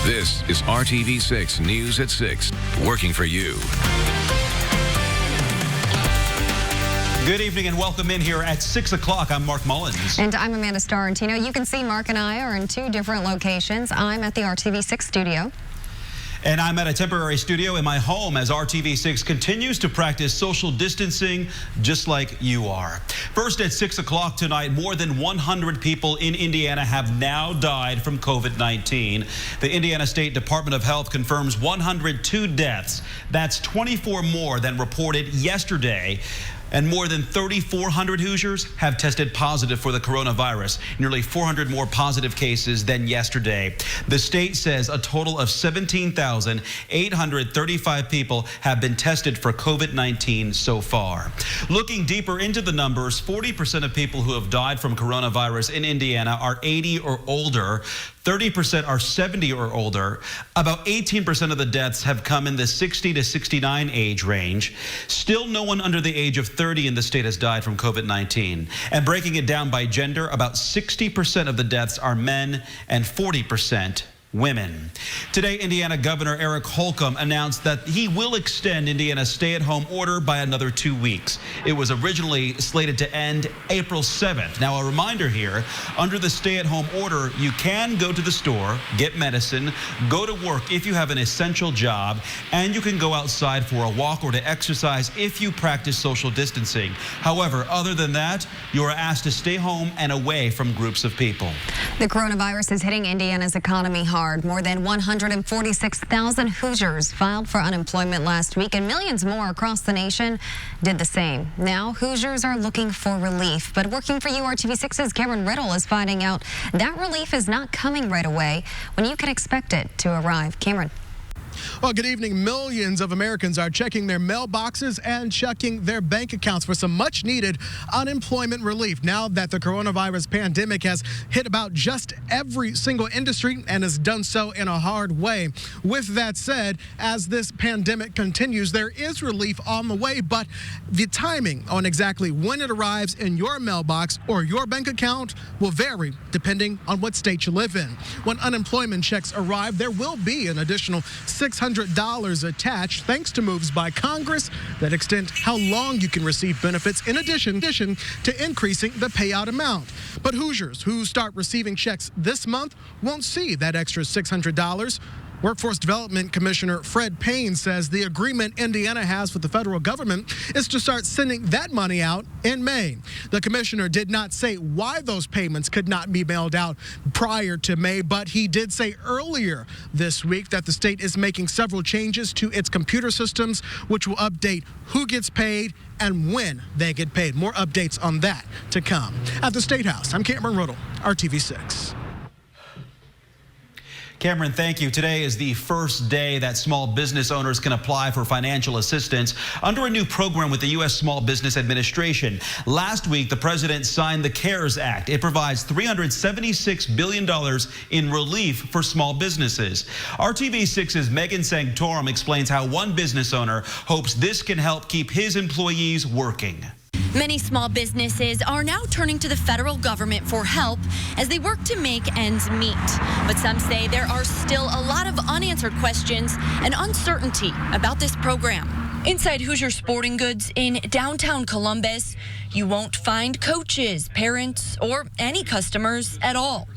This is RTV6 News at 6, working for you. Good evening and welcome in here at 6 o'clock. I'm Mark Mullins. And I'm Amanda Starrentino. You can see Mark and I are in two different locations. I'm at the RTV6 studio. And I'm at a temporary studio in my home as RTV6 continues to practice social distancing just like you are. First at 6 o'clock tonight, more than 100 people in Indiana have now died from COVID-19. The Indiana State Department of Health confirms 102 deaths. That's 24 more than reported yesterday. And more than 3,400 Hoosiers have tested positive for the coronavirus, nearly 400 more positive cases than yesterday. The state says a total of 17,835 people have been tested for COVID-19 so far. Looking deeper into the numbers, 40% of people who have died from coronavirus in Indiana are 80 or older. 30% are 70 or older. About 18% of the deaths have come in the 60 to 69 age range. Still, no one under the age of 30 in the state has died from COVID-19. And breaking it down by gender, about 60% of the deaths are men and 40% women. Today, Indiana Governor Eric Holcomb announced that he will extend Indiana's stay-at-home order by another 2 weeks. It was originally slated to end April 7th. Now, a reminder here, under the stay-at-home order, you can go to the store, get medicine, go to work if you have an essential job, and you can go outside for a walk or to exercise if you practice social distancing. However, other than that, you are asked to stay home and away from groups of people. The coronavirus is hitting Indiana's economy hard. More than 146,000 Hoosiers filed for unemployment last week, and millions more across the nation did the same. Now, Hoosiers are looking for relief, but working for WRTV6's Cameron Riddle is finding out that relief is not coming right away when you can expect it to arrive. Cameron. Well, good evening. Millions of Americans are checking their mailboxes and checking their bank accounts for some much-needed unemployment relief now that the coronavirus pandemic has hit about just every single industry and has done so in a hard way. With that said, as this pandemic continues, there is relief on the way, but the timing on exactly when it arrives in your mailbox or your bank account will vary depending on what state you live in. When unemployment checks arrive, there will be an additional $600 attached thanks to moves by Congress that extend how long you can receive benefits in addition to increasing the payout amount. But Hoosiers who start receiving checks this month won't see that extra $600. Workforce Development Commissioner Fred Payne says the agreement Indiana has with the federal government is to start sending that money out in May. The commissioner did not say why those payments could not be mailed out prior to May, but he did say earlier this week that the state is making several changes to its computer systems, which will update who gets paid and when they get paid. More updates on that to come. At the State House, I'm Cameron Riddle, RTV6. Cameron, thank you. Today is the first day that small business owners can apply for financial assistance under a new program with the U.S. Small Business Administration. Last week, the president signed the CARES Act. It provides $376 billion in relief for small businesses. RTV6's Megan Sanctorum explains how one business owner hopes this can help keep his employees working. Many small businesses are now turning to the federal government for help as they work to make ends meet. But some say there are still a lot of unanswered questions and uncertainty about this program. Inside Hoosier Sporting Goods in downtown Columbus, you won't find coaches, parents, or any customers at all.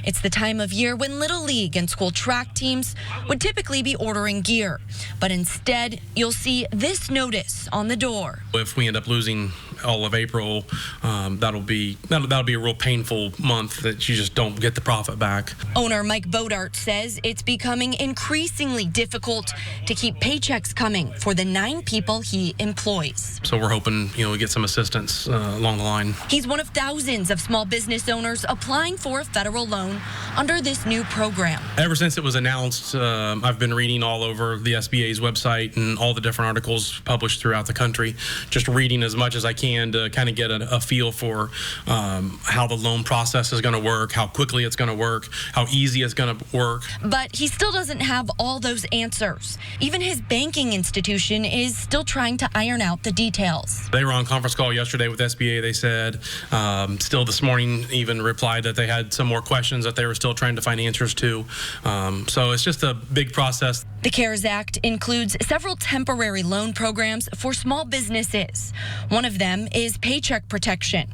It's the time of year when Little League and school track teams would typically be ordering gear. But instead, you'll see this notice on the door. If we end up losing all of April, that'll be a real painful month that you just don't get the profit back. Owner Mike Bodart says it's becoming increasingly difficult to keep paychecks coming for the 9 people he employs. So we're hoping, we get some assistance along the line. He's one of thousands of small business owners applying for a federal loan under this new program. Ever since it was announced, I've been reading all over the SBA's website and all the different articles published throughout the country, just reading as much as I can can to kind of get a feel for how the loan process is going to work, how quickly it's going to work, how easy it's going to work. But he still doesn't have all those answers. Even his banking institution is still trying to iron out the details. They were on conference call yesterday with SBA. They said still this morning even replied that they had some more questions that they were still trying to find answers to. So it's just a big process. The CARES Act includes several temporary loan programs for small businesses. One of them is Paycheck Protection.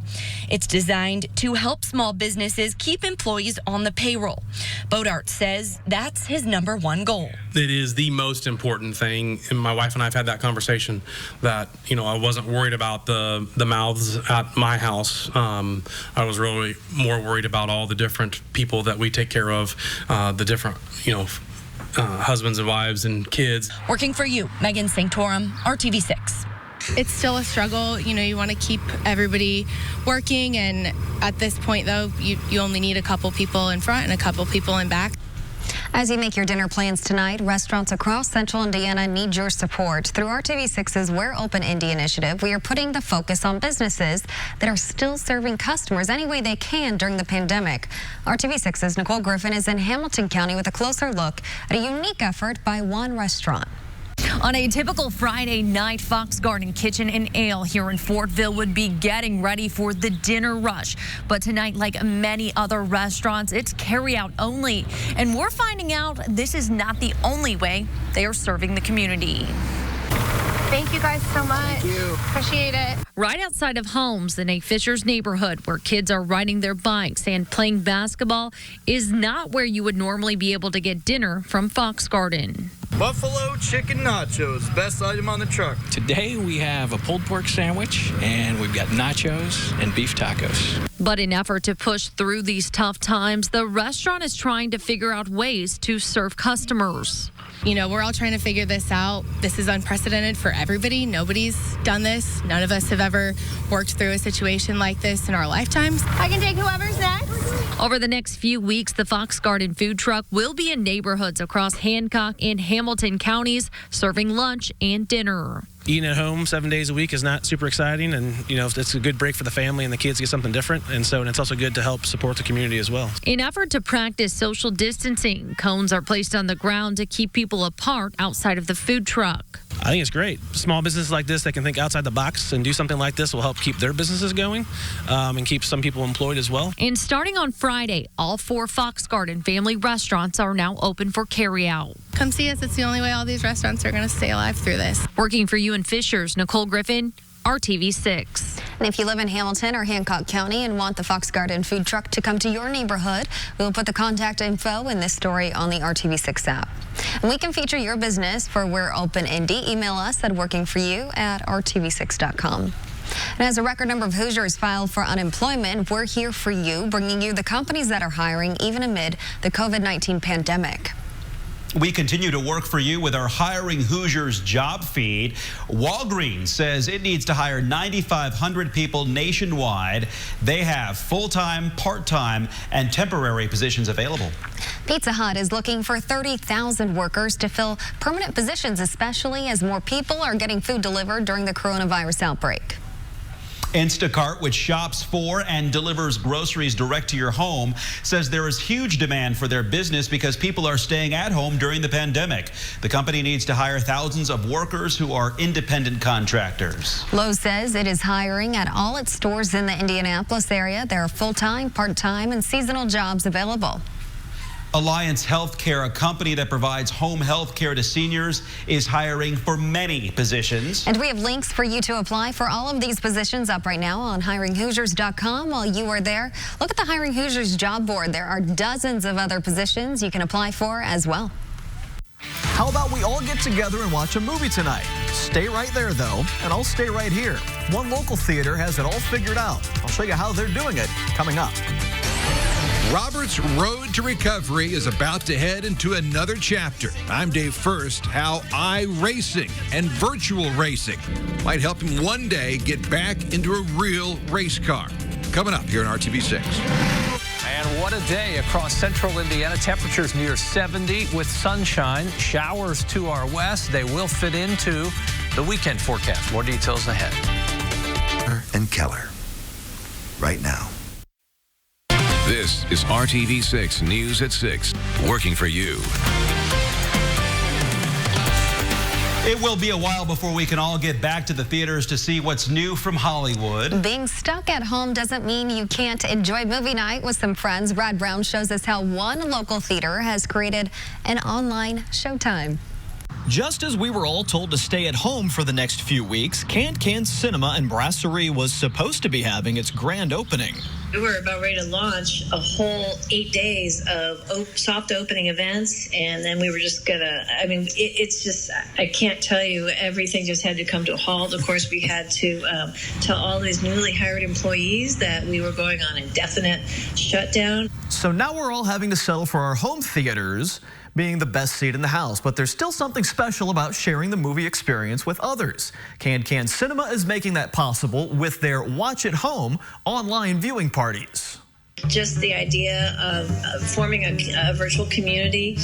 It's designed to help small businesses keep employees on the payroll. Bodart says that's his #1 goal. It is the most important thing, and my wife and I have had that conversation that, I wasn't worried about the mouths at my house. I was really more worried about all the different people that we take care of, the different, husbands and wives and kids. Working for you, Megan Sanctorum, RTV6. It's still a struggle. You want to keep everybody working, and at this point, though, you only need a couple people in front and a couple people in back. As you make your dinner plans tonight, restaurants across Central Indiana need your support. Through RTV6's We're Open Indy initiative, we are putting the focus on businesses that are still serving customers any way they can during the pandemic. RTV6's Nicole Griffin is in Hamilton County with a closer look at a unique effort by one restaurant. On a typical Friday night, Fox Garden Kitchen and Ale here in Fortville would be getting ready for the dinner rush. But tonight, like many other restaurants, it's carry-out only. And we're finding out this is not the only way they are serving the community. Thank you guys so much. Thank you. Appreciate it. Right outside of homes in a Fisher's neighborhood where kids are riding their bikes and playing basketball is not where you would normally be able to get dinner from Fox Garden. Buffalo chicken nachos, best item on the truck. Today we have a pulled pork sandwich and we've got nachos and beef tacos. But in effort to push through these tough times, the restaurant is trying to figure out ways to serve customers. We're all trying to figure this out. This is unprecedented for everybody. Nobody's done this. None of us have ever worked through a situation like this in our lifetimes. I can take whoever's next. Over the next few weeks, the Fox Garden food truck will be in neighborhoods across Hancock and Hamilton counties, serving lunch and dinner. Eating at home 7 days a week is not super exciting, and it's a good break for the family and the kids get something different, and it's also good to help support the community as well. In effort to practice social distancing, cones are placed on the ground to keep people apart outside of the food truck. I think it's great. Small businesses like this that can think outside the box and do something like this will help keep their businesses going and keep some people employed as well. And starting on Friday, all 4 Fox Garden family restaurants are now open for carryout. Come see us. It's the only way all these restaurants are going to stay alive through this. Working for you in Fishers, Nicole Griffin, RTV6. And if you live in Hamilton or Hancock County and want the Fox Garden food truck to come to your neighborhood, we'll put the contact info in this story on the RTV6 app. And we can feature your business for We're Open Indy. Email us at workingforyou@rtv6.com. And as a record number of Hoosiers filed for unemployment, we're here for you, bringing you the companies that are hiring even amid the COVID-19 pandemic. We continue to work for you with our Hiring Hoosiers job feed. Walgreens says it needs to hire 9,500 people nationwide. They have full-time, part-time, and temporary positions available. Pizza Hut is looking for 30,000 workers to fill permanent positions, especially as more people are getting food delivered during the coronavirus outbreak. Instacart, which shops for and delivers groceries direct to your home, says there is huge demand for their business because people are staying at home during the pandemic. The company needs to hire thousands of workers who are independent contractors. Lowe's says it is hiring at all its stores in the Indianapolis area. There are full-time, part-time, and seasonal jobs available. Alliance Healthcare, a company that provides home health care to seniors, is hiring for many positions. And we have links for you to apply for all of these positions up right now on hiringhoosiers.com. While you are there, look at the Hiring Hoosiers job board. There are dozens of other positions you can apply for as well. How about we all get together and watch a movie tonight? Stay right there, though, and I'll stay right here. One local theater has it all figured out. I'll show you how they're doing it coming up. Robert's road to recovery is about to head into another chapter. I'm Dave First. How iRacing and virtual racing might help him one day get back into a real race car. Coming up here on RTV6. And what a day across central Indiana. Temperatures near 70 with sunshine. Showers to our west. They will fit into the weekend forecast. More details ahead. and Keller. Right now. This is RTV6 News at 6, working for you. It will be a while before we can all get back to the theaters to see what's new from Hollywood. Being stuck at home doesn't mean you can't enjoy movie night with some friends. Brad Brown shows us how one local theater has created an online showtime. Just as we were all told to stay at home for the next few weeks, Can Cinema and Brasserie was supposed to be having its grand opening. We were about ready to launch a whole 8 days of soft opening events, and then we were just gonna, it's just, I can't tell you, everything just had to come to a halt. Of course, we had to tell all these newly hired employees that we were going on indefinite shutdown. So now we're all having to settle for our home theaters being the best seat in the house, but there's still something special about sharing the movie experience with others. Can Cinema is making that possible with their Watch at Home online viewing parties. Just the idea of forming a virtual community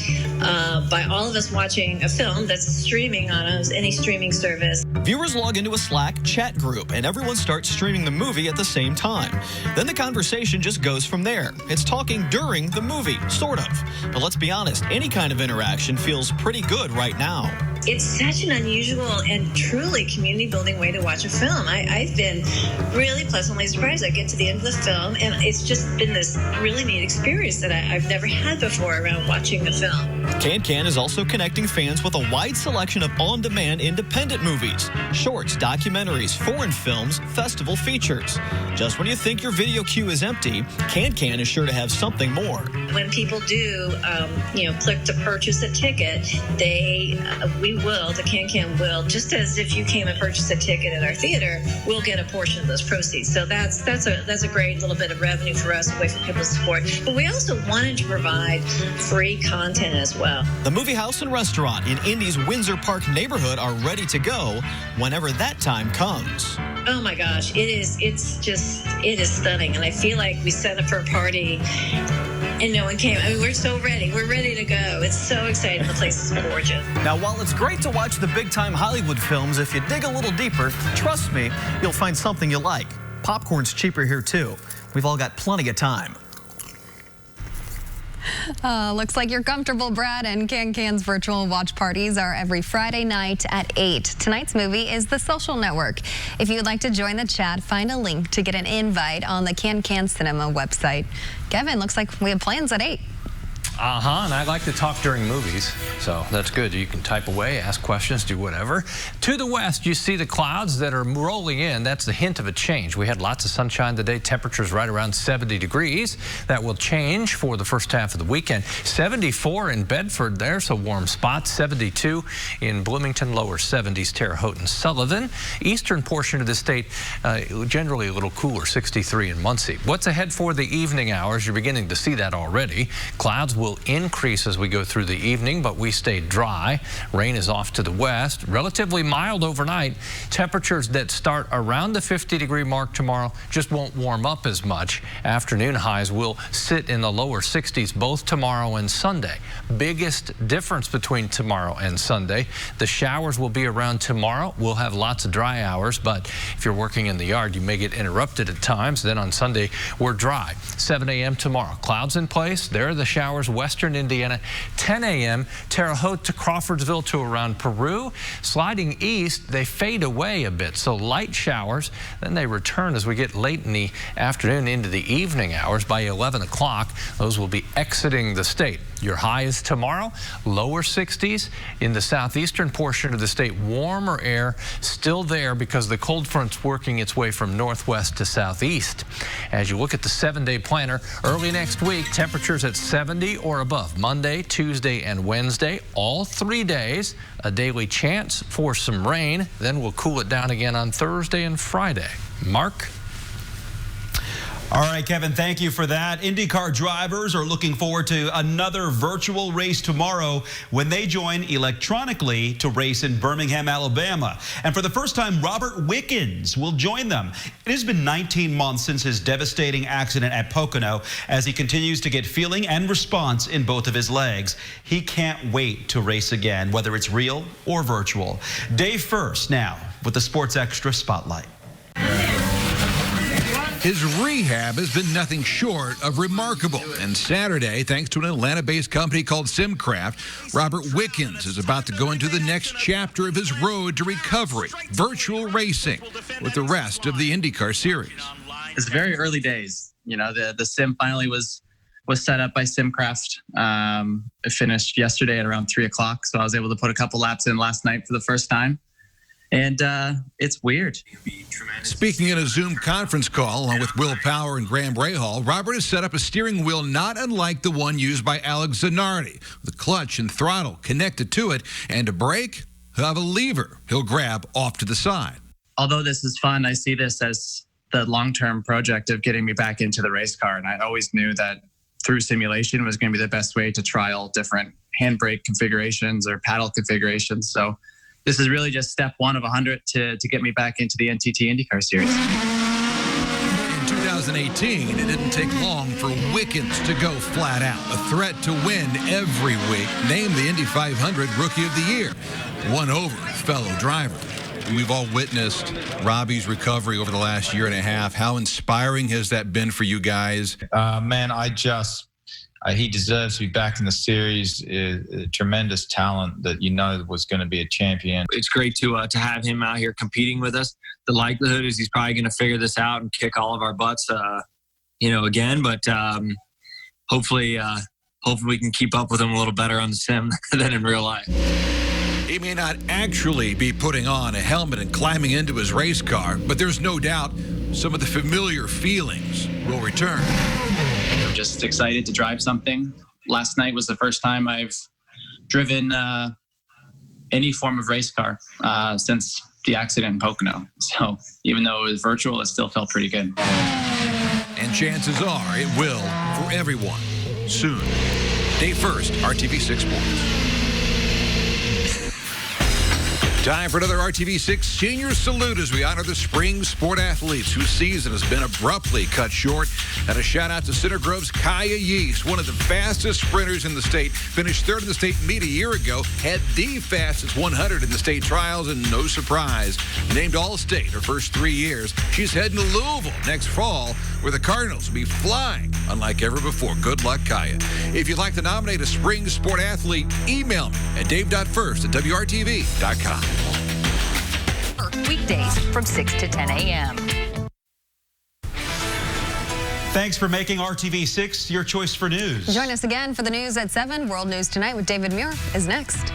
by all of us watching a film that's streaming on any streaming service. Viewers log into a Slack chat group and everyone starts streaming the movie at the same time. Then the conversation just goes from there. It's talking during the movie, sort of. But let's be honest, any kind of interaction feels pretty good right now. It's such an unusual and truly community-building way to watch a film. I've been really pleasantly surprised. I get to the end of the film, and it's just been this really neat experience that I've never had before around watching the film. Can is also connecting fans with a wide selection of on-demand independent movies, shorts, documentaries, foreign films, festival features. Just when you think your video queue is empty, Can is sure to have something more. When people do, click to purchase a ticket, the Can will, just as if you came and purchased a ticket at our theater, we'll get a portion of those proceeds. So that's a great little bit of revenue for us, a way for people to support. But we also wanted to provide free content as well. The movie house and restaurant in Indy's Windsor Park neighborhood are ready to go whenever that time comes. Oh my gosh, it is stunning. And I feel like we set up for a party and no one came. We're so ready. We're ready to go. It's so exciting. The place is gorgeous. Now, while it's great to watch the big-time Hollywood films, if you dig a little deeper, trust me, you'll find something you like. Popcorn's cheaper here, too. We've all got plenty of time. Looks like you're comfortable, Brad, and Can's virtual watch parties are every Friday night at 8. Tonight's movie is The Social Network. If you would like to join the chat, find a link to get an invite on the Can Cinema website. Kevin, looks like we have plans at 8. And I like to talk during movies, so that's good. You can type away, ask questions, do whatever. To the west, you see the clouds that are rolling in. That's the hint of a change. We had lots of sunshine today. Temperatures right around 70 degrees. That will change for the first half of the weekend. 74 in Bedford, there's a warm spot. 72 in Bloomington, lower 70s, Terre Haute and Sullivan. Eastern portion of the state, generally a little cooler, 63 in Muncie. What's ahead for the evening hours? You're beginning to see that already. Clouds will increase as we go through the evening, but we stay dry. Rain is off to the west. Relatively mild overnight. Temperatures that start around the 50-degree mark tomorrow just won't warm up as much. Afternoon highs will sit in the lower 60s both tomorrow and Sunday. Biggest difference between tomorrow and Sunday. The showers will be around tomorrow. We'll have lots of dry hours, but if you're working in the yard, you may get interrupted at times. Then on Sunday, we're dry. 7 a.m. tomorrow. Clouds in place. There are the showers. Western Indiana, 10 a.m. Terre Haute to Crawfordsville to around Peru. Sliding east, they fade away a bit, so light showers. Then they return as we get late in the afternoon into the evening hours. By 11 o'clock, those will be exiting the state. Your high is tomorrow, lower 60s. In the southeastern portion of the state, warmer air still there because the cold front's working its way from northwest to southeast. As you look at the 7-day planner, early next week, temperatures at 70 or above. Monday, Tuesday, and Wednesday, all 3 days. A daily chance for some rain. Then we'll cool it down again on Thursday and Friday. Mark? All right, Kevin, thank you for that. IndyCar drivers are looking forward to another virtual race tomorrow when they join electronically to race in Birmingham, Alabama. And for the first time, Robert Wickens will join them. It has been 19 months since his devastating accident at Pocono as he continues to get feeling and response in both of his legs. He can't wait to race again, whether it's real or virtual. Dave First now with the Sports Extra Spotlight. His rehab has been nothing short of remarkable. And Saturday, thanks to an Atlanta-based company called Simcraft, Robert Wickens is about to go into the next chapter of his road to recovery, virtual racing, with the rest of the IndyCar series. It's very early days. You know, the sim finally was set up by Simcraft. It finished yesterday at around 3 o'clock, so I was able to put a couple laps in last night for the first time. And it's weird. Speaking in a Zoom conference call along with Will Power and Graham Rahal, Robert has set up a steering wheel not unlike the one used by Alex Zanardi. The clutch and throttle connected to it, and to brake, he'll have a lever he'll grab off to the side. Although this is fun, I see this as the long-term project of getting me back into the race car. And I always knew that through simulation was going to be the best way to trial different handbrake configurations or paddle configurations. So this is really just step one of 100 to get me back into the NTT IndyCar series. In 2018, it didn't take long for Wickens to go flat out. A threat to win every week. Named the Indy 500 Rookie of the Year. Won over fellow driver. We've all witnessed Robbie's recovery over the last year and a half. How inspiring has that been for you guys? Man, he deserves to be back in the series. A tremendous talent that was going to be a champion. It's great to have him out here competing with us. The likelihood is he's probably going to figure this out and kick all of our butts, again. But hopefully we can keep up with him a little better on the sim than in real life. He may not actually be putting on a helmet and climbing into his race car, but there's no doubt some of the familiar feelings will return. I'm just excited to drive something. Last night was the first time I've driven any form of race car since the accident in Pocono. So even though it was virtual, it still felt pretty good. And chances are it will for everyone soon. Dave First, RTV6 Sports. Time for another RTV6 Senior Salute as we honor the spring sport athletes whose season has been abruptly cut short. And a shout out to Center Grove's Kaya Yeast, one of the fastest sprinters in the state. Finished third in the state meet a year ago, had the fastest 100 in the state trials, and no surprise, named All-State her first 3 years. She's heading to Louisville next fall, where the Cardinals will be flying unlike ever before. Good luck, Kaya. If you'd like to nominate a spring sport athlete, email me at dave.first@wrtv.com. Weekdays from 6 to 10 a.m. Thanks for making RTV6 your choice for news. Join us again for the news at 7. World News Tonight with David Muir is next.